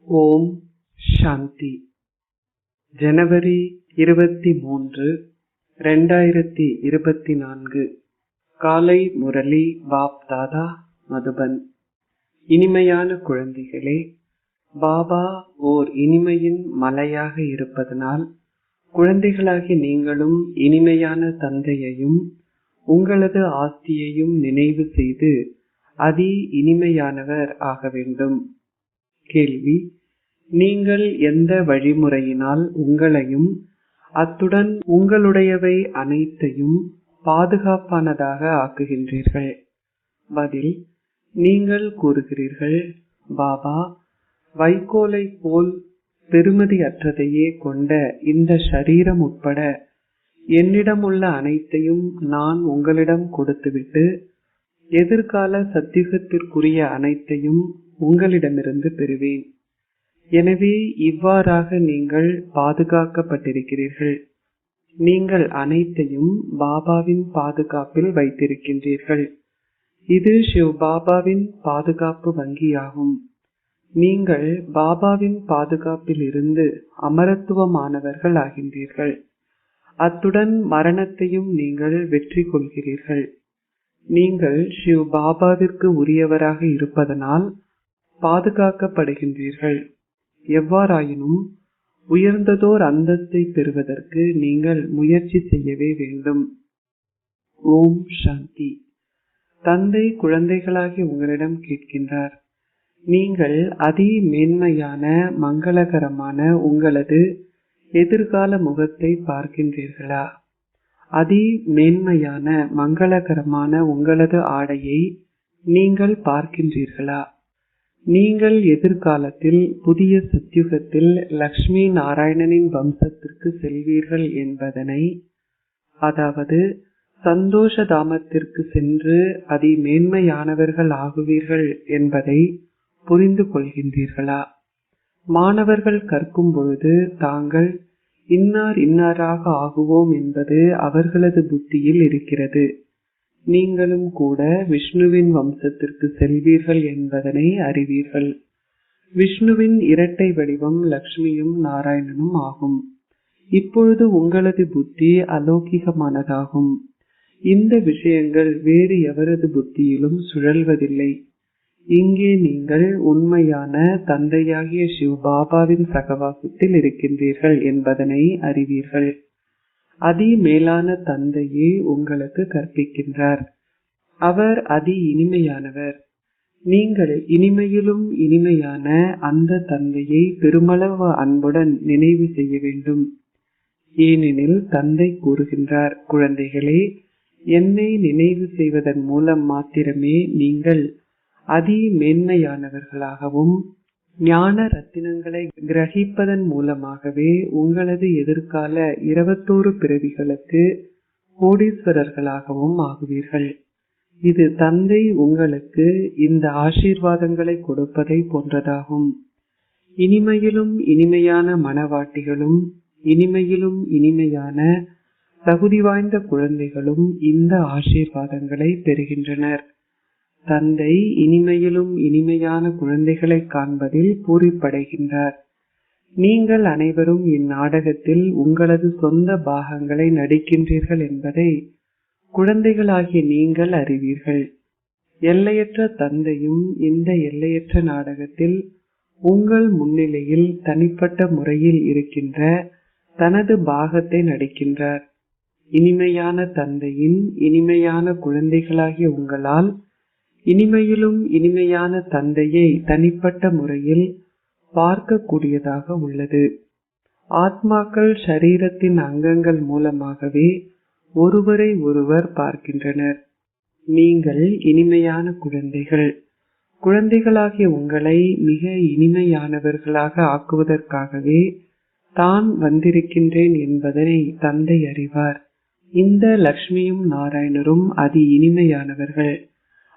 ஓம் சாந்தி. ஜனவரி 23, 2024. காலை முரளி பாப் தாதா, மதுபன். இனிமையான குழந்தைகளே, பாபா ஓர் இனிமையின் மலையாக இருப்பதனால் குழந்தைகளாகி நீங்களும் இனிமையான தந்தையையும் உங்களது ஆஸ்தியையும் நினைவு செய்து அதி இனிமையானவர் ஆக வேண்டும். கேள்வி: நீங்கள் எந்த வழிமுறையினால் உங்களையும் அத்துடன் உங்களுடையவை அனைத்தையும் பாதுகாப்பானதாக ஆக்குகின்றீர்கள்? பதில்: நீங்கள் கூறுகிறீர்கள், பாபா, வைக்கோலை போல் பெறுமதி அற்றதையே கொண்ட இந்த ஷரீரம் உட்பட என்னிடமுள்ள அனைத்தையும் நான் உங்களிடம் கொடுத்துவிட்டு எதிர்கால சத்தியுகத்திற்குரிய அனைத்தையும் உங்களிடமிருந்து பெறுவேன். எனவே இவ்வாறாக நீங்கள் பாதுகாக்கப்பட்டிருக்கிறீர்கள். நீங்கள் அனைத்தையும் பாபாவின் பாதுகாப்பில் வைத்திருக்கின்றீர்கள். இது சிவ் பாபாவின் பாதுகாப்பு வங்கியாகும். நீங்கள் பாபாவின் பாதுகாப்பில் இருந்து அமரத்துவமானவர்கள் ஆகின்றீர்கள். அத்துடன் மரணத்தையும் நீங்கள் வெற்றி கொள்கிறீர்கள். நீங்கள் சிவ் பாபாவிற்கு உரியவராக இருப்பதனால் பாதுகாக்கப்படுகின்றீர்கள். எவ்வாறாயினும் உயர்ந்ததோர் அந்தஸ்தை பெறுவதற்கு நீங்கள் முயற்சி செய்யவே வேண்டும். ஓம் சாந்தி. தந்தை குழந்தைகளாகி உங்களிடம் கேட்கின்றார், நீங்கள் அதி மேன்மையான மங்களகரமான உங்களது எதிர்கால முகத்தை பார்க்கின்றீர்களா? அதி மேன்மையான மங்களகரமான உங்களது ஆடையை நீங்கள் பார்க்கின்றீர்களா? நீங்கள் எதிர்காலத்தில் புதிய சத்யுகத்தில் லக்ஷ்மி நாராயணனின் வம்சத்திற்கு செல்வீர்கள் என்பதனை, அதாவது சந்தோஷ தாமத்திற்கு சென்று அதி மேன்மையானவர்கள் ஆகுவீர்கள் என்பதை புரிந்து கொள்கின்றீர்களா? மாணவர்கள் கற்கும் பொழுது தாங்கள் இன்னார் இன்னாராக ஆகுவோம் என்பது அவர்களது புத்தியில் இருக்கிறது. நீங்களும் கூட விஷ்ணுவின் வம்சத்திற்கு செல்வீர்கள் என்பதனை அறிவீர்கள். விஷ்ணுவின் இரட்டை வடிவம் லக்ஷ்மியும் நாராயணனும் ஆகும். இப்பொழுது உங்களது புத்தி அலௌகிகமானதாகும். இந்த விஷயங்கள் வேறு எவரது புத்தியிலும் சுழல்வதில்லை. இங்கே நீங்கள் உண்மையான தந்தையாகிய சிவ் பாபாவின் சகவாசத்தில் இருக்கின்றீர்கள் என்பதனை அறிவீர்கள். அதி மேலான தந்தையே உங்களுக்கு கற்பிக்கின்றார். அவர் அதி இனிமையானவர். நீங்கள் இனிமையிலும் இனிமையான அந்த தந்தையை பெருமளவு அன்புடன் நினைவு செய்ய வேண்டும். ஏனெனில் தந்தை கூறுகின்றார், குழந்தைகளே, என்னை நினைவு செய்வதன் மூலம் மாத்திரமே நீங்கள் அதி மேன்மையானவர்களாகவும் ஞான ரத்தினங்களை கிரகிப்பதன் மூலமாகவே உங்களது எதிர்கால 21 பிறவிகளுக்கு கோடீஸ்வரர்களாகவும் ஆகுவீர்கள். இது தந்தை உங்களுக்கு இந்த ஆசீர்வாதங்களை கொடுப்பதை போன்றதாகும். இனிமையிலும் இனிமையான மனவாட்டிகளும் இனிமையிலும் இனிமையான தகுதி வாய்ந்த குழந்தைகளும் இந்த ஆசீர்வாதங்களை பெறுகின்றனர். தந்தை இனிமையிலும் இனிமையான குழந்தைகளை காண்பதில் பூரிப்படைகின்றார். நீங்கள் அனைவரும் இந்நாடகத்தில் உங்களது சொந்த பாகங்களை நடிக்கின்றீர்கள் என்பதை குழந்தைகளாகிய நீங்கள் அறிவீர்கள். எல்லையற்ற தந்தையும் இந்த எல்லையற்ற நாடகத்தில் உங்கள் முன்னிலையில் தனிப்பட்ட முறையில் இருக்கின்ற தனது பாகத்தை நடிக்கின்றார். இனிமையான தந்தையின் இனிமையான குழந்தைகளாகிய உங்களால் இனிமையிலும் இனிமையான தந்தையை தனிப்பட்ட முறையில் பார்க்கக்கூடியதாக உள்ளது. ஆத்மாக்கள் ஷரீரத்தின் அங்கங்கள் மூலமாகவே ஒருவரை ஒருவர் பார்க்கின்றனர். நீங்கள் இனிமையான குழந்தைகள். குழந்தைகளாகிய உங்களை மிக இனிமையானவர்களாக ஆக்குவதற்காகவே தான் வந்திருக்கின்றேன் என்பதனை தந்தை அறிவார். இந்த லக்ஷ்மியும் நாராயணரும் அதி இனிமையானவர்கள்.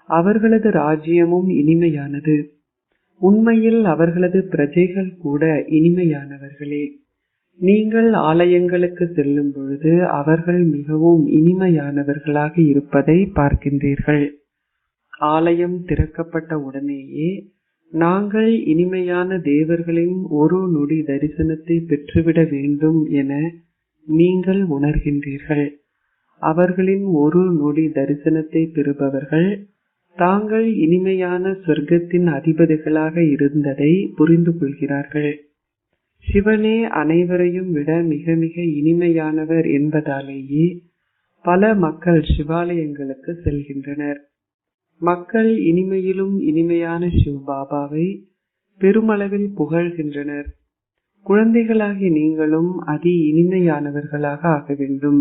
அவர்களது ராஜ்யமும் இனிமையானது. உண்மையில் அவர்களது பிரஜைகள் கூட இனிமையானவர்களே. நீங்கள் ஆலயங்களுக்கு செல்லும் பொழுது அவர்கள் மிகவும் இனிமையானவர்களாக இருப்பதை பார்க்கின்றீர்கள். ஆலயம் திறக்கப்பட்ட உடனேயே நாங்கள் இனிமையான தேவர்களின் ஒரு நொடி தரிசனத்தை பெற்றுவிட வேண்டும் என நீங்கள் உணர்கின்றீர்கள். அவர்களின் ஒரு நொடி தரிசனத்தை பெறுபவர்கள் தாங்கள் இனிமையான சொர்க்கத்தின் அதிபதிகளாக இருந்ததை புரிந்து கொள்கிறார்கள். சிவனே அனைவரையும் விட மிக மிக இனிமையானவர் என்பதாலேயே பல மக்கள் சிவாலயங்களுக்கு செல்கின்றனர். மக்கள் இனிமையிலும் இனிமையான சிவபாபாவை பெருமளவில் புகழ்கின்றனர். குழந்தைகளாகிய நீங்களும் அதி இனிமையானவர்களாக ஆக வேண்டும்.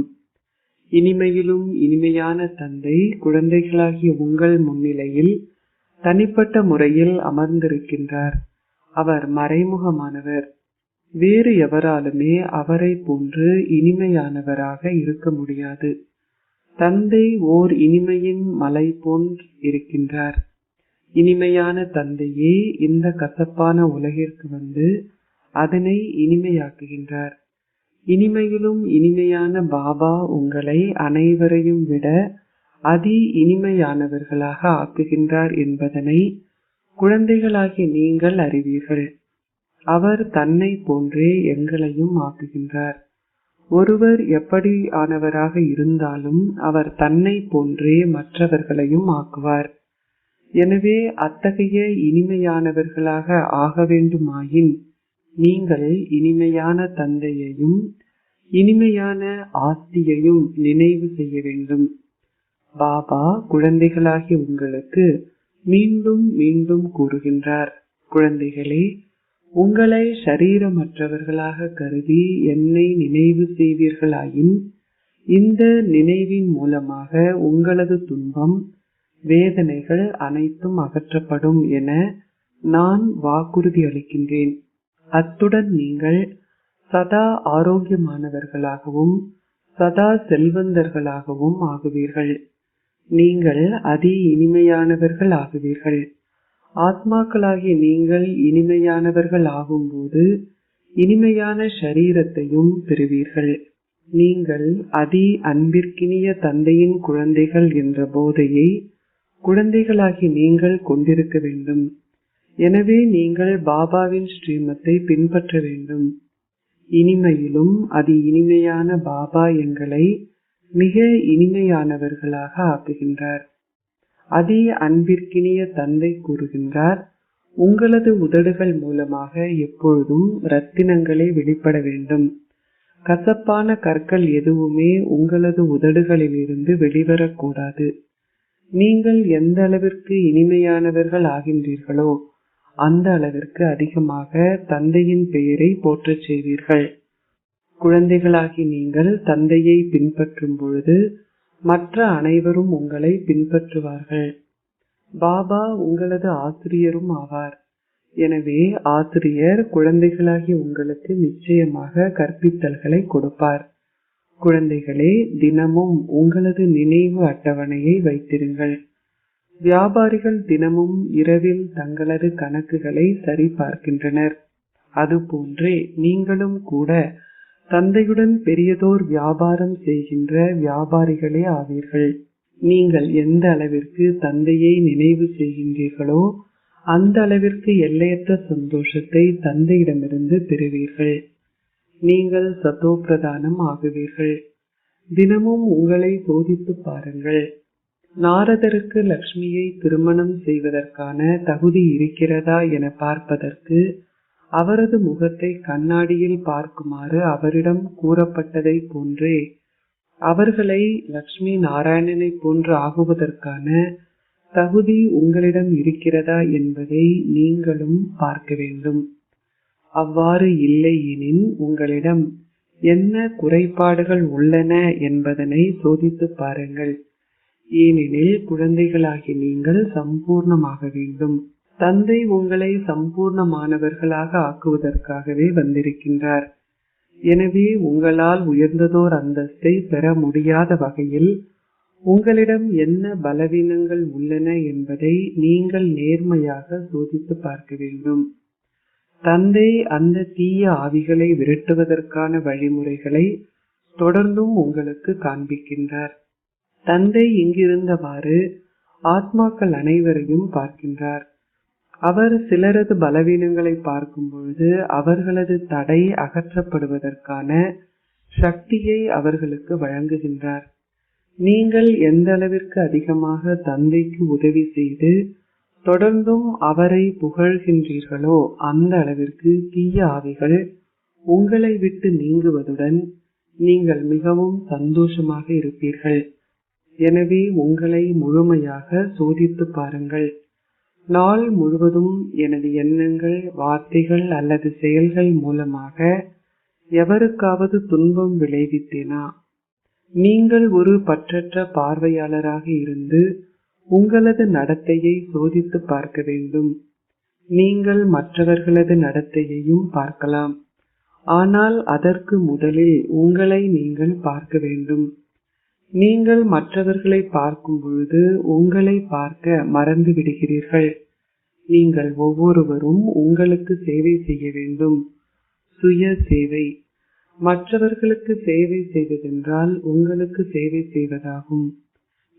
இனிமையிலும் இனிமையான தந்தை குழந்தைகளாகிய உங்கள் முன்னிலையில் தனிப்பட்ட முறையில் அமர்ந்திருக்கின்றார். அவர் மறைமுகமானவர். வேறு எவராலுமே அவரை போன்று இனிமையானவராக இருக்க முடியாது. தந்தை ஓர் இனிமையின் மலை போன்று இருக்கின்றார். இனிமையான தந்தையே இந்த கசப்பான உலகிற்கு வந்து அதனை இனிமையாக்குகின்றார். இனிமையிலும் இனிமையான பாபா உங்களை அனைவரையும் விட அதி இனிமையானவர்களாக ஆக்குகின்றார் என்பதனை குழந்தைகளாகிய நீங்கள் அறிவீர்கள். அவர் தன்னை போன்றே எங்களையும் ஆக்குகின்றார். ஒருவர் எப்படி ஆனவராக இருந்தாலும் அவர் தன்னை போன்றே மற்றவர்களையும் ஆக்குவார். எனவே அத்தகைய இனிமையானவர்களாக ஆக வேண்டுமாயின் நீங்கள் இனிமையான தந்தையையும் இனிமையான ஆஸ்தியையும் நினைவு செய்ய வேண்டும். பாபா குழந்தைகளாகிய உங்களுக்கு மீண்டும் மீண்டும் கூறுகின்றார், குழந்தைகளே, உங்களை ஷரீரமற்றவர்களாக கருதி என்னை நினைவு செய்வீர்களாயின் இந்த நினைவின் மூலமாக உங்களது துன்பம் வேதனைகள் அனைத்தும் அகற்றப்படும் என நான் வாக்குறுதி அளிக்கின்றேன். அத்துடன் நீங்கள் சதா ஆரோக்கியமானவர்களாகவும் சதா செல்வந்தர்களாகவும் ஆகுவீர்கள். நீங்கள் அதி இனிமையானவர்கள் ஆகுவீர்கள். ஆத்மாக்களாகிய நீங்கள் இனிமையானவர்கள் ஆகும்போது இனிமையான ஷரீரத்தையும் பெறுவீர்கள். நீங்கள் அதி அன்பிற்கினிய தந்தையின் குழந்தைகள் என்ற போதையை குழந்தைகளாகி நீங்கள் கொண்டிருக்க வேண்டும். எனவே நீங்கள் பாபாவின் ஸ்ரீமத்தை பின்பற்ற வேண்டும். இனிமையிலும் அதி இனிமையான பாபா எங்களை மிக இனிமையானவர்களாக ஆக்குகின்றார். அதி அன்பிற்கினிய தந்தை கூறுகின்றார், உங்களது உதடுகள் மூலமாக எப்பொழுதும் ரத்தினங்களே வெளிப்பட வேண்டும். கசப்பான கற்கள் எதுவுமே உங்களது உதடுகளில் இருந்து வெளிவரக்கூடாது. நீங்கள் எந்த அளவிற்கு இனிமையானவர்கள் ஆகின்றீர்களோ அந்த அளவிற்கு அதிகமாக தந்தையின் பெயரை போற்றச் செய்வீர்கள். குழந்தைகளாகி நீங்கள் தந்தையை பின்பற்றும் பொழுது மற்ற அனைவரும் உங்களை பின்பற்றுவார்கள். பாபா உங்களது ஆசிரியரும் ஆவார். எனவே ஆசிரியர் குழந்தைகளாகி உங்களுக்கு நிச்சயமாக கற்பித்தல்களை கொடுப்பார். குழந்தைகளே, தினமும் உங்களது நினைவு அட்டவணையை வைத்திருங்கள். வியாபாரிகள் தினமும் இரவில் தங்களது கணக்குகளை சரி பார்க்கின்றனர். அதுபோன்றே நீங்களும் கூட தந்தையுடன் பெரியதோர் வியாபாரம் செய்கின்ற வியாபாரிகளே ஆவீர்கள். நீங்கள் எந்த அளவிற்கு தந்தையை நினைவு செய்கின்றீர்களோ அந்த அளவிற்கு எல்லையற்ற சந்தோஷத்தை தந்தையிடமிருந்து பெறுவீர்கள். நீங்கள் சத்தோ பிரதானம் ஆகுவீர்கள். தினமும் உங்களை சோதித்து பாருங்கள். நாரதருக்கு லக்ஷ்மியை திருமணம் செய்வதற்கான தகுதி இருக்கிறதா என பார்ப்பதற்கு அவரது முகத்தை கண்ணாடியில் பார்க்குமாறு அவரிடம் கூறப்பட்டதை போன்றே அவர்களை லக்ஷ்மி நாராயணனை போன்று ஆகுவதற்கான தகுதி உங்களிடம் இருக்கிறதா என்பதை நீங்களும் பார்க்க வேண்டும். அவ்வாறு இல்லை எனின் உங்களிடம் என்ன குறைபாடுகள் உள்ளன என்பதனை சோதித்து பாருங்கள். ஏனெனில் குழந்தைகளாகி நீங்கள் சம்பூர்ணமாக வேண்டும். தந்தை உங்களை சம்பூர்ணமானவர்களாக ஆக்குவதற்காகவே வந்திருக்கின்றார். எனவே உங்களால் உயர்ந்ததோர் அந்தஸ்தை பெற முடியாத வகையில் உங்களிடம் என்ன பலவீனங்கள் உள்ளன என்பதை நீங்கள் நேர்மையாக சோதித்து பார்க்க வேண்டும். தந்தை அந்த தீய ஆவிகளை விரட்டுவதற்கான வழிமுறைகளை தொடர்ந்தும் உங்களுக்கு காண்பிக்கின்றார். தந்தை இங்கிருந்தவாறு ஆத்மாக்கள் அனைவரையும் பார்க்கின்றார். அவர் சிலரது பலவீனங்களை பார்க்கும் பொழுது அவர்களது தடை அகற்றப்படுவதற்கான சக்தியை அவர்களுக்கு வழங்குகின்றார். நீங்கள் எந்த அளவிற்கு அதிகமாக தந்தைக்கு உதவி செய்து தொடர்ந்தும் அவரை புகழ்கின்றீர்களோ அந்த அளவிற்கு தீய ஆவிகள் உங்களை விட்டு நீங்குவதுடன் நீங்கள் மிகவும் சந்தோஷமாக இருப்பீர்கள். எனவே உங்களை முழுமையாக சோதித்து பாருங்கள். நாள் முழுவதும் எனது எண்ணங்கள், வார்த்தைகள் அல்லது செயல்கள் மூலமாக எவருக்காவது துன்பம் விளைவித்தேனா? நீங்கள் ஒரு பற்றற்ற பார்வையாளராக இருந்து உங்களது நடத்தையை சோதித்து பார்க்க வேண்டும். நீங்கள் மற்றவர்களது நடத்தையையும் பார்க்கலாம், ஆனால் அதற்கு முதலில் உங்களை நீங்கள் பார்க்க வேண்டும். நீங்கள் மற்றவர்களை பார்க்கும் பொழுது உங்களை பார்க்க மறந்து விடுகிறீர்கள். நீங்கள் ஒவ்வொருவரும் உங்களுக்கு சேவை செய்ய வேண்டும். சுய சேவை. மற்றவர்களுக்கு சேவை செய்வதென்றால் உங்களுக்கு சேவை செய்வதாகும்.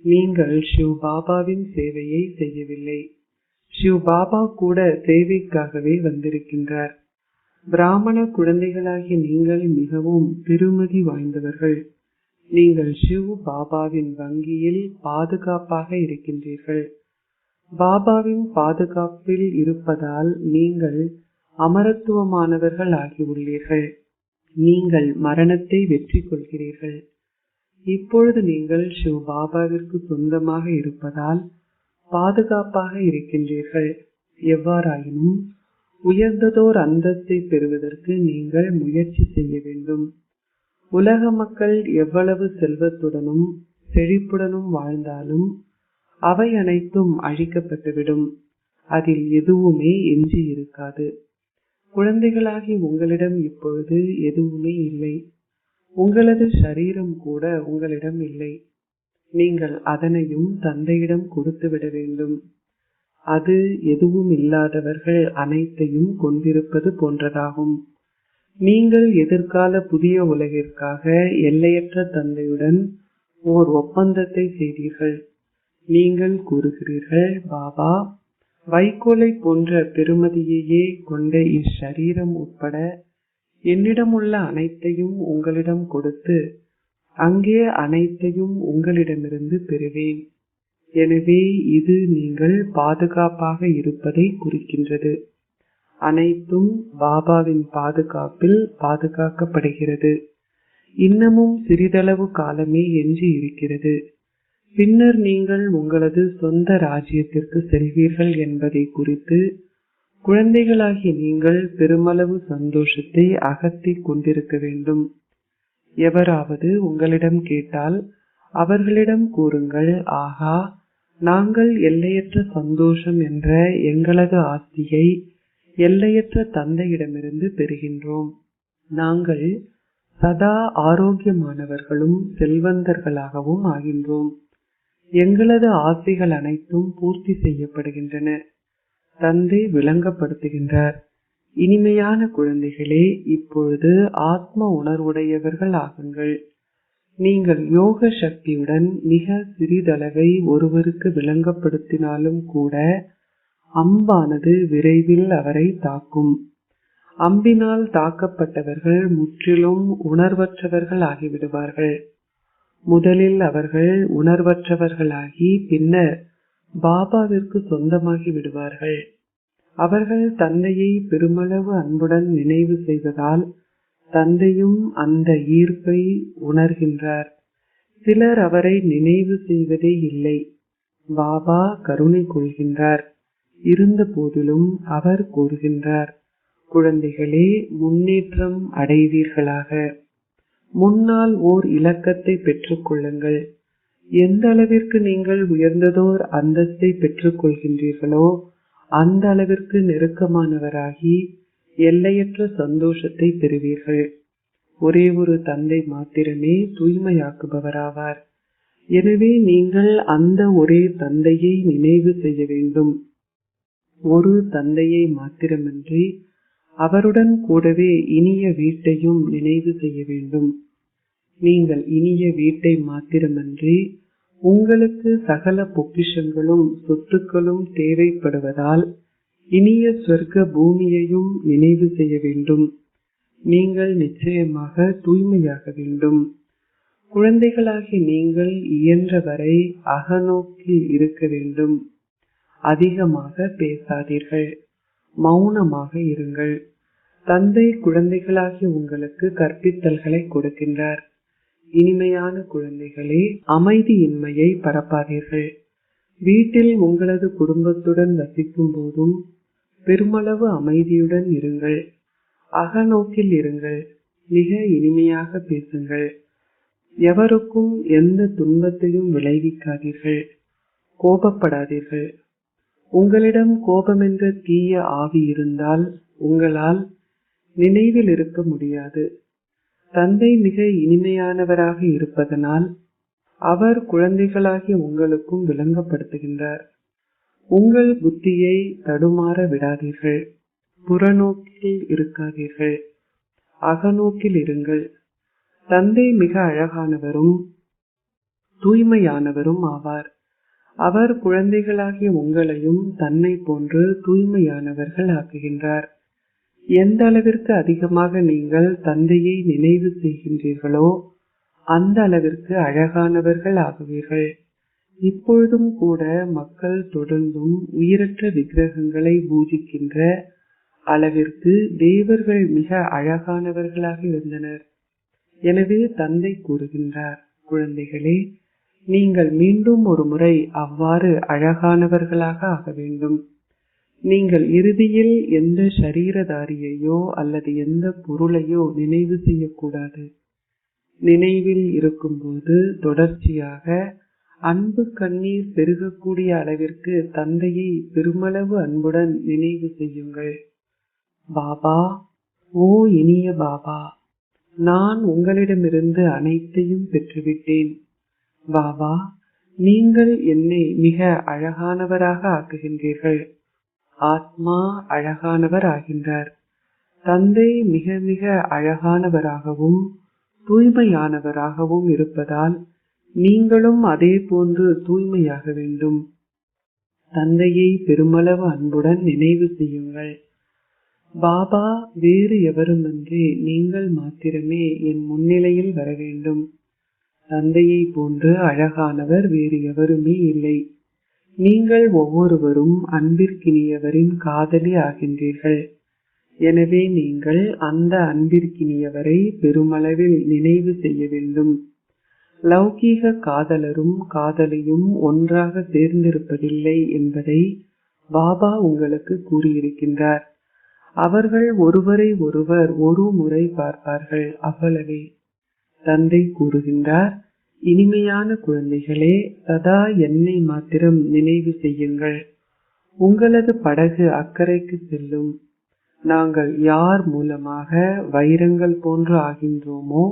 நீங்கள் சிவ் பாபாவின் சேவையை செய்யவில்லை. சிவ் பாபா கூட சேவைக்காகவே வந்திருக்கின்றார். பிராமண குழந்தைகளாகிய நீங்கள் மிகவும் பெருமதி வாய்ந்தவர்கள். நீங்கள் சிவ் பாபாவின் வங்கியில் பாதுகாப்பாக இருக்கின்றீர்கள். பாபாவின் பாதுகாப்பில் இருப்பதால் நீங்கள் அமரத்துவமானவர்கள் ஆகியுள்ளீர்கள். நீங்கள் மரணத்தை வெற்றி கொள்கிறீர்கள். இப்பொழுது நீங்கள் சிவ் பாபாவிற்கு சொந்தமாக இருப்பதால் பாதுகாப்பாக இருக்கின்றீர்கள். எவ்வாறாயினும் உயர்ந்ததோர் அந்தஸ்தை பெறுவதற்கு நீங்கள் முயற்சி செய்ய வேண்டும். உலக மக்கள் எவ்வளவு செல்வத்துடனும் செழிப்புடனும் வாழ்ந்தாலும் அவை அனைத்தும் அழிக்கப்பட்டுவிடும். அதில் எதுவுமே எஞ்சி இருக்காது. குழந்தைகளாகி உங்களிடம் இப்பொழுது எதுவுமே இல்லை. உங்களது சரீரம் கூட உங்களிடம் இல்லை. நீங்கள் அதனையும் தந்தையிடம் கொடுத்துவிட வேண்டும். அது எதுவும் இல்லாதவர்கள் அனைத்தையும் கொண்டிருப்பது போன்றதாகும். நீங்கள் எதிர்கால புதிய உலகிற்காக எல்லையற்ற தந்தையுடன் ஓர் ஒப்பந்தத்தை செய்தீர்கள். நீங்கள் கூறுகிறீர்கள், பாபா, வைக்கோலை போன்ற பெருமதியையே கொண்ட இச்சரீரம் உட்பட என்னிடமுள்ள அனைத்தையும் உங்களிடம் கொடுத்து அங்கே அனைத்தையும் உங்களிடமிருந்து பெறுவேன். எனவே இது நீங்கள் பாதுகாப்பாக இருப்பதை குறிக்கின்றது. அனைத்தும் பாபாவின் பாதுகாப்பில் பாதுகாக்கப்படுகிறது. இன்னமும் சிறிதளவு காலமே எஞ்சி இருக்கிறது. பின்னர் நீங்கள் உங்களது சொந்த ராஜ்யத்திற்கு செல்வீர்கள் என்பதை குறித்து குழந்தைகளாகிய நீங்கள் பெருமளவு சந்தோஷத்தை அகற்றி கொண்டிருக்க வேண்டும். எவராவது உங்களிடம் கேட்டால் அவர்களிடம் கூறுங்கள், ஆகா, நாங்கள் எல்லையற்ற சந்தோஷம் என்ற எங்களது ஆஸ்தியை எல்லையற்ற தந்தையிடமிருந்து பெறுகின்றோம். நாங்கள் சதா ஆரோக்கியமானவர்களும் செல்வந்தர்களாகவும் ஆகின்றோம். எங்களது ஆசைகள் அனைத்தும் பூர்த்தி செய்யப்படுகின்றன. தந்தை விளங்கப்படுத்துகின்றார், இனிமையான குழந்தைகளே, இப்பொழுது ஆத்ம உணர்வுடையவர்கள் ஆகுங்கள். நீங்கள் யோக சக்தியுடன் மிக சிறிதளவை ஒருவருக்கு விளங்கப்படுத்தினாலும் கூட அம்பானது விரைவில் அவரை தாக்கும். அம்பினால் தாக்கப்பட்டவர்கள் முற்றிலும் உணர்வற்றவர்கள் ஆகிவிடுவார்கள். முதலில் அவர்கள் உணர்வற்றவர்களாகி பின்னர் பாபாவிற்கு சொந்தமாகி விடுவார்கள். அவர்கள் தந்தையை பெருமளவு அன்புடன் நினைவு செய்வதால் தந்தையும் அந்த ஈர்ப்பை உணர்கின்றார். சிலர் அவரை நினைவு செய்வதே இல்லை. பாபா கருணை கொள்கின்றார். இருந்த போதிலும் அவர் கூறுகின்றார், குழந்தைகளே, முன்னேற்றம் அடைவீர்களாக. முன்னால் ஓர் இலக்கத்தை பெற்றுக் கொள்ளுங்கள். எந்த அளவிற்கு நீங்கள் உயர்ந்ததோர் அந்தஸ்தை பெற்றுக் கொள்கின்றீர்களோ அந்த அளவிற்கு நெருக்கமானவராகி எல்லையற்ற சந்தோஷத்தை பெறுவீர்கள். ஒரே ஒரு தந்தை மாத்திரமே தூய்மையாக்குபவராவார். எனவே நீங்கள் அந்த ஒரே தந்தையை நினைவு செய்ய வேண்டும். ஒரு தந்தையை மாத்திரமின்றி அவருடன் கூடவே இனிய வீட்டையும் நினைவு செய்ய வேண்டும். நீங்கள் இனிய வீட்டை மாத்திரமன்றி உங்களுக்கு சகல பொக்கிஷங்களும் சொத்துக்களும் தேவைப்படுவதால் இனிய சொர்க்க பூமியையும் நினைவு செய்ய வேண்டும். நீங்கள் நிச்சயமாக தூய்மையாக வேண்டும். குழந்தைகளாகி நீங்கள் இயன்றவரை அகநோக்கில் இருக்க வேண்டும். அதிகமாக பேசாதீர்கள், மௌனமாக இருங்கள். தந்தை குழந்தைகளாகி உங்களுக்கு கற்பித்தல்களை கொடுக்கின்றார். இனிமையான குழந்தைகளே, அமைதியின்மையை பரப்பாதீர்கள். வீட்டில் உங்களது குடும்பத்துடன் வசிக்கும் போதும் பெருமளவு அமைதியுடன் இருங்கள். அகநோக்கில் இருங்கள். மிக இனிமையாக பேசுங்கள். எவருக்கும் எந்த துன்பத்தையும் விளைவிக்காதீர்கள். கோபப்படாதீர்கள். உங்களிடம் கோபமென்ற தீய ஆவி இருந்தால் உங்களால் நினைவில் இருக்க முடியாது. தந்தை மிக இனிமையானவராக இருப்பதனால் அவர் குழந்தைகளாகிய உங்களுக்கும் விளங்கப்படுத்துகின்றார். உங்கள் புத்தியை தடுமாற விடாதீர்கள். புறநோக்கில் இருக்காதீர்கள். அகநோக்கில் இருங்கள். தந்தை மிக அழகானவரும் தூய்மையானவரும் ஆவார். அவர் குழந்தைகளாகிய உங்களையும் தன்னை போன்று தூய்மையானவர்கள் ஆக்குகின்றார். எந்த அளவிற்கு அதிகமாக நீங்கள் தந்தையை நினைவு செய்கின்றீர்களோ அந்த அளவிற்கு அழகானவர்கள் ஆகுவீர்கள். இப்பொழுதும் கூட மக்கள் தொடர்ந்தும் உயிரற்ற விக்கிரகங்களை பூஜிக்கின்ற அளவிற்கு தேவர்கள் மிக அழகானவர்களாக இருந்தனர். எனவே தந்தை கூறுகின்றார், குழந்தைகளே, நீங்கள் மீண்டும் ஒரு முறை அவ்வாறு அழகானவர்களாக ஆக வேண்டும். நீங்கள் இறுதியில் எந்த சரீரதாரியையோ அல்லது எந்த பொருளையோ நினைவு செய்யக்கூடாது. நினைவில் இருக்கும்போது தொடர்ச்சியாக அன்பு கண்ணீர் பெருகக்கூடிய அளவிற்கு தந்தையை பெருமளவு அன்புடன் நினைவு செய்யுங்கள். பாபா, ஓ இனிய பாபா, நான் உங்களிடமிருந்து அனைத்தையும் பெற்றுவிட்டேன். பாபா, நீங்கள் என்னை மிக அழகானவராக ஆக்குகின்றீர்கள். ஆத்மா அழகானவர் ஆகின்றார். தந்தை மிக மிக அழகானவராகவும் தூய்மையானவராகவும் இருப்பதால் நீங்களும் அதே போன்று தூய்மையாக வேண்டும். தந்தையை பெருமளவு அன்புடன் நினைவு செய்யுங்கள். பாபா, வேறு எவருமின்றி நீங்கள் மாத்திரமே என் முன்னிலையில் வர வேண்டும். தந்தையை போன்று அழகானவர் வேறு எவருமே இல்லை. நீங்கள் ஒவ்வொருவரும் அன்பிற்கினியவரின் காதலி ஆகின்றீர்கள். எனவே நீங்கள் அந்த அன்பிற்கினியவரை பெருமளவில் நினைவு செய்ய வேண்டும். லௌகீக காதலரும் காதலியும் ஒன்றாக சேர்ந்திருப்பதில்லை என்பதை பாபா உங்களுக்கு கூறியிருக்கின்றார். அவர்கள் ஒருவரை ஒருவர் ஒரு முறை பார்ப்பார்கள், அவ்வளவே. தந்தை கூறுகின்றார், இனிமையான குழந்தைகளே, சதா என்னை மாத்திரம் நினைவு செய்யுங்கள். உங்களது படகு அக்கறைக்கு செல்லும். நாங்கள் யார் மூலமாக வைரங்கள் போன்று ஆகின்றோமோ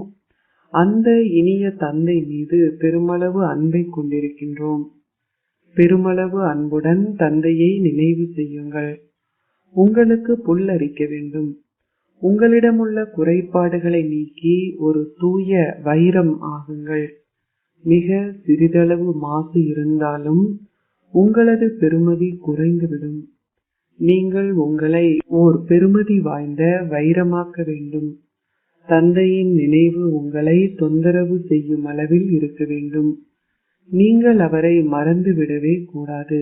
அந்த இனிய தந்தை மீது பெருமளவு அன்பை கொண்டிருக்கின்றோம். பெருமளவு அன்புடன் தந்தையை நினைவு செய்யுங்கள். உங்களுக்கு புல்லரிக்க வேண்டும். உங்களிடமுள்ள குறைபாடுகளை நீக்கி ஒரு தூய வைரம் ஆகுங்கள். மிக சிறிதளவு மாசு இருந்தாலும் உங்களது பெருமதி குறைந்துவிடும். நீங்கள் உங்களை ஓர் பெருமதி வாய்ந்த வைரமாக்க வேண்டும். தந்தையின் நினைவு உங்களை தொந்தரவு செய்யும் அளவில் இருக்க வேண்டும். நீங்கள் அவரை மறந்துவிடவே கூடாது.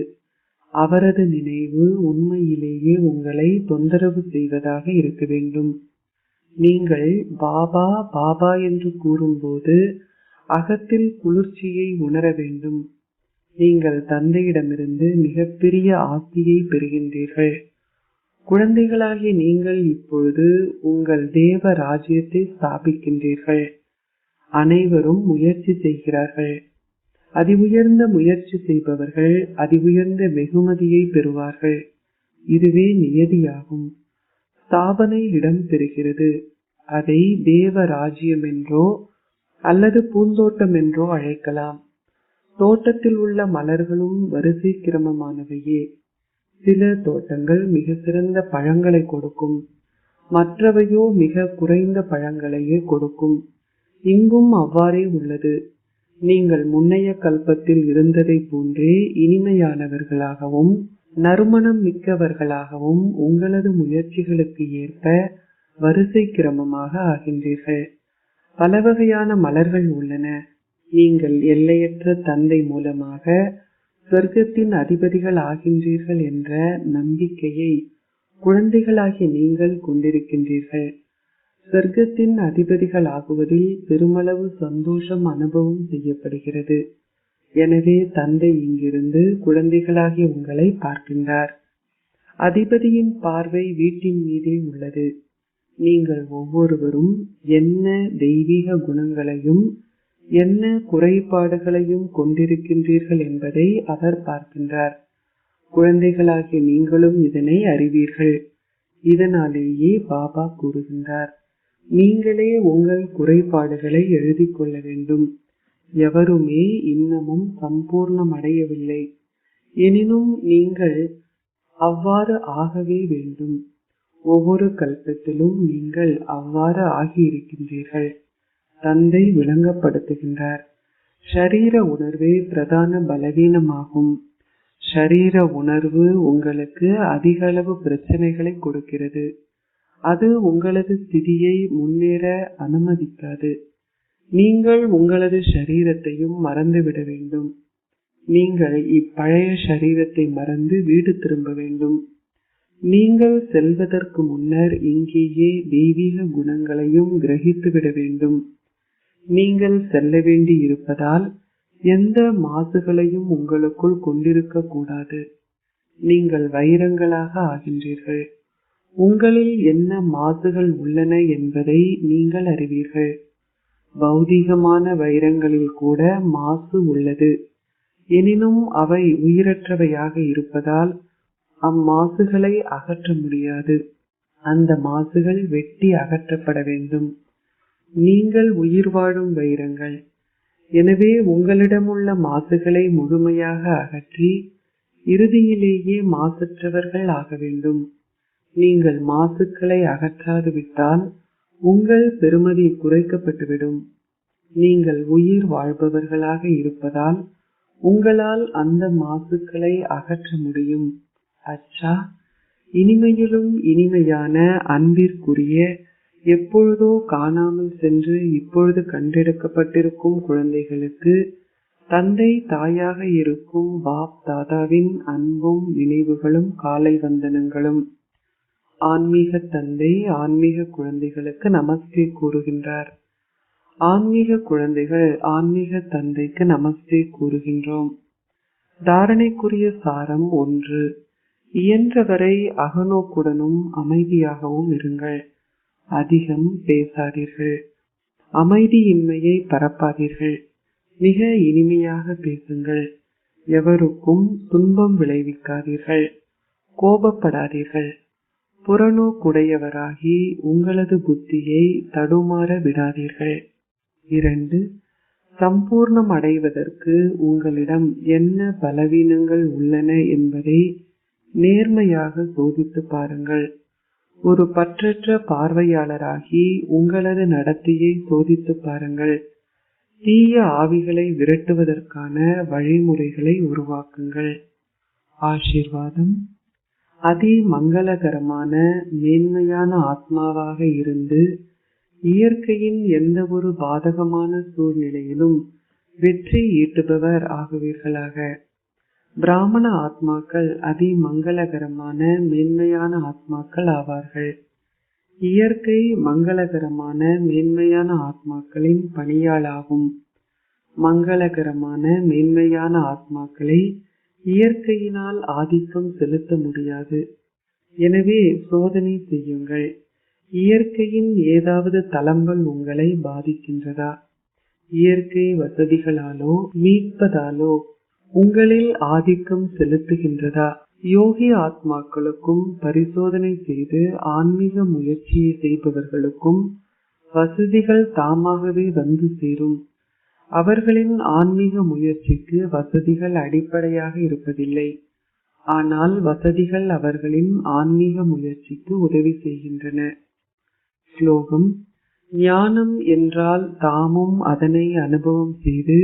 அவரது நினைவு உண்மையிலேயே உங்களை தொந்தரவு செய்வதாக இருக்க வேண்டும். நீங்கள் பாபா பாபா என்று கூறும்போது அகத்தில் குளிர்ச்சியை உணர வேண்டும். நீங்கள் தந்தையிடமிருந்து மிகப்பெரிய ஆசியை பெறுகின்றீர்கள். குழந்தைகளாகிய நீங்கள் இப்பொழுது உங்கள் தேவ ராஜ்யத்தை ஸ்தாபிக்கின்றீர்கள். அனைவரும் முயற்சி செய்கிறார்கள். அதிஉயர்ந்த முயற்சி செய்பவர்கள் அதிஉயர்ந்த வெகுமதியை பெறுவார்கள். இதுவே நியதியாகும். ஸ்தாபனை இடம் பெறுகிறது. அதை தேவ ராஜ்யம் என்றோ அல்லது பூந்தோட்டம் என்றோ அழைக்கலாம். தோட்டத்தில் உள்ள மலர்களும் வரிசை கிரமமானவையே. சில தோட்டங்கள் மிக சிறந்த பழங்களை கொடுக்கும், மற்றவையோ மிக குறைந்த பழங்களையே கொடுக்கும். இங்கும் அவ்வாறே உள்ளது. நீங்கள் முன்னைய கல்பத்தில் இருந்ததை போன்றே இனிமையானவர்களாகவும் நறுமணம் மிக்கவர்களாகவும் உங்களது முயற்சிகளுக்கு ஏற்ப வரிசை கிரமமாக ஆகின்றீர்கள். பல வகையான மலர்கள் உள்ளன. நீங்கள் எல்லையற்ற தந்தை மூலமாக சொர்க்கத்தின் அதிபதிகள் ஆகின்றீர்கள் என்ற நம்பிக்கையை குழந்தைகளாகிய நீங்கள் கொண்டிருக்கின்றீர்கள். சொர்க்கத்தின் அதிபதிகள் ஆகுவதில் பெருமளவு சந்தோஷம் அனுபவம் செய்யப்படுகிறது. எனவே தந்தை இங்கிருந்து குழந்தைகளாகிய உங்களை பார்க்கின்றார். அதிபதியின் பார்வை வீட்டின் மீதே உள்ளது. நீங்கள் ஒவ்வொருவரும் என்ன தெய்வீக குணங்களையும் என்ன குறைபாடுகளையும் கொண்டிருக்கின்றீர்கள் என்பதை அவர் பார்க்கின்றார். குழந்தைகளாகிய நீங்களும் இதனை அறிவீர்கள். இதனாலேயே பாபா கூறுகின்றார், நீங்களே உங்கள் குறைபாடுகளை எழுதி கொள்ள வேண்டும். எவருமே இன்னமும் சம்பூர்ணம் அடையவில்லை. எனினும் நீங்கள் அவ்வாறு ஆகவே வேண்டும். ஒவ்வொரு கல்பத்திலும் நீங்கள் அவ்வாறு ஆகியிருக்கின்றீர்கள். தந்தை விளங்கப்படுத்துகின்றார், ஷரீர உணர்வே பிரதான பலவீனமாகும். ஷரீர உணர்வு உங்களுக்கு அதிக அளவு பிரச்சனைகளை கொடுக்கிறது. அது உங்களது ஸ்திதியை முன்னேற அனுமதிக்காது. நீங்கள் உங்களது ஷரீரத்தையும் மறந்துவிட வேண்டும். நீங்கள் இப்பழைய ஷரீரத்தை மறந்து வீடு திரும்ப வேண்டும். நீங்கள் செல்வதற்கு முன்னர் இங்கேயே தெய்வீக குணங்களையும் கிரகித்துவிட வேண்டும். நீங்கள் செல்ல வேண்டி இருப்பதால் எந்த மாசுகளையும் உங்களுக்குள் கொண்டிருக்க கூடாது. நீங்கள் வைரங்களாக ஆகின்றீர்கள். உங்களில் என்ன மாசுகள் உள்ளன என்பதை நீங்கள் அறிவீர்கள். பௌதீகமான வைரங்களில் கூட மாசு உள்ளது. எனினும் அவை உயிரற்றவையாக இருப்பதால் அம்மாசுகளை அகற்ற முடியாது. அந்த மாசுகள் வெட்டி அகற்றப்பட வேண்டும். நீங்கள் உயிர் வாழும் வைரங்கள். எனவே உங்களிடமுள்ள மாசுகளை முழுமையாக அகற்றி இறுதியிலேயே மாசற்றவர்கள் ஆக வேண்டும். நீங்கள் மாசுக்களை அகற்றாது விட்டால் உங்கள் பெறுமதி குறைக்கப்பட்டுவிடும். நீங்கள் உயிர் வாழ்பவர்களாக இருப்பதால் உங்களால் அந்த மாசுக்களை அகற்ற முடியும். அச்சா, இனிமையிலும் இனிமையான அன்பிற்குரிய எப்பொழுதோ காணாமல் சென்று இப்பொழுது கண்டெடுக்கப்பட்டிருக்கும் குழந்தைகளுக்கு தந்தை தாயாக இருக்கும் பாப் தாதாவின் அன்பும் நினைவுகளும் காலை வந்தனங்களும். ஆன்மீக தந்தை ஆன்மீக குழந்தைகளுக்கு நமஸ்தே கூறுகின்றார். ஆன்மீக குழந்தைகள் ஆன்மீக தந்தைக்கு நமஸ்தே கூறுகின்றோம். தாரணைக்குரிய சாரம் 1. இயன்றவரை அகநோக்குடனும் அமைதியாகவும் இருங்கள். அதிகம் பேசாதீர்கள். அமைதியின்மையை பரப்பாதீர்கள். மிக இனிமையாக பேசுங்கள். எவருக்கும் துன்பம் விளைவிக்காதீர்கள். கோபப்படாதீர்கள். புறநோக்குடையவராகி உங்களது புத்தியை தடுமாற விடாதீர்கள். 2. சம்பூர்ணம் அடைவதற்கு உங்களிடம் என்ன பலவீனங்கள் உள்ளன என்பதை நேர்மையாக சோதித்து பாருங்கள். ஒரு பற்றற்ற பார்வையாளராகி உங்களது நடத்தையை சோதித்து பாருங்கள். தீய ஆவிகளை விரட்டுவதற்கான வழிமுறைகளை உருவாக்குங்கள். ஆசீர்வாதம். அதி மங்களகரமான மேன்மையான ஆத்மாவாக இருந்து இயற்கையின் எந்த ஒரு பாதகமான சூழ்நிலையிலும் வெற்றி ஈட்டுபவர் ஆகுவீர்களாக. பிராமண ஆத்மாக்கள் அதி மங்களகரமான மேன்மையான ஆத்மாக்கள் ஆவார்கள். இயற்கை மங்களகரமான மேன்மையான ஆத்மாக்களின் பணியாளாகும். மங்களகரமான மேன்மையான ஆத்மாக்களை இயற்கையினால் ஆதிக்கம் செலுத்த முடியாது. எனவே சோதனை செய்யுங்கள். இயற்கையின் ஏதாவது தளங்கள் உங்களை பாதிக்கின்றதா? இயற்கை வசதிகளாலோ மீட்பதாலோ உங்களில் ஆதிக்கம் செலுத்துகின்றதா? யோகி ஆத்மாக்களுக்கும் பரிசோதனை செய்து ஆன்மீக முயற்சியை செய்பவர்களுக்கும் வசதிகள் தாமாகவே வந்து சேரும். அவர்களின் ஆன்மீக முயற்சிக்கு வசதிகள் அடிப்படையாக இருப்பதில்லை. ஆனால் வசதிகள் அவர்களின் ஆன்மீக முயற்சிக்கு உதவி செய்கின்றன. ஸ்லோகம். ஞானம் என்றால் தாமும் அதனை அனுபவம் செய்து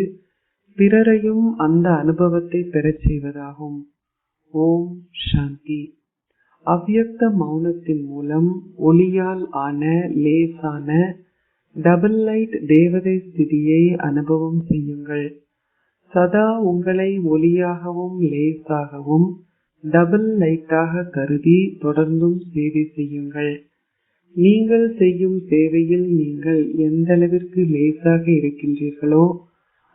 பிறரையும் அந்த அனுபவத்தை பெறச் செய்வதாகும். ஓம் சாந்தி. அவ்யக்த மௌனத்தின் மூலம் ஒளியால் ஆன லேசான டபுள் லைட் தேவதை ஸ்திதியை அனுபவம் செய்யுங்கள். சதா உங்களை ஒளியாகவும் லேசாகவும் டபுள் லைட்டாக கருதி தொடர்ந்தும் சேவை செய்யுங்கள். நீங்கள் செய்யும் சேவையில் நீங்கள் எந்த அளவிற்கு லேசாக இருக்கின்றீர்களோ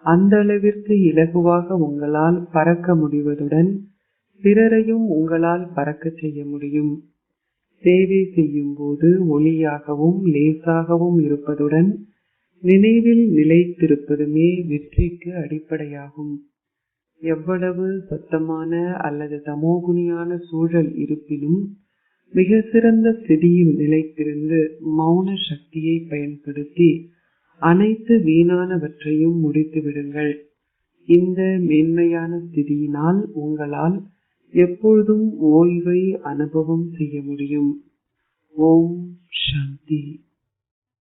அந்த அளவிற்கு இலகுவாக உங்களால் பறக்க முடிவதுடன் பிறரையும் உங்களால் பறக்க செய்ய முடியும். சேவை செய்யும் போது ஒளியாகவும் லேசாகவும் இருப்பதுடன் நினைவில் நிலைத்திருப்பதுமே வெற்றிக்கு அடிப்படையாகும். எவ்வளவு சத்தமான அல்லது தமோகுணியான சூழல் இருப்பினும் மிக சிறந்த ஸ்திதியில் நிலைத்திருந்து மௌன சக்தியை பயன்படுத்தி அனைத்து வீணானவற்றையும் முடித்து விடுங்கள். இந்த மேன்மையான ஸ்திதியினால் உங்களால் எப்பொழுதும் ஓய்வை அனுபவம் செய்ய முடியும். ஓம் சாந்தி.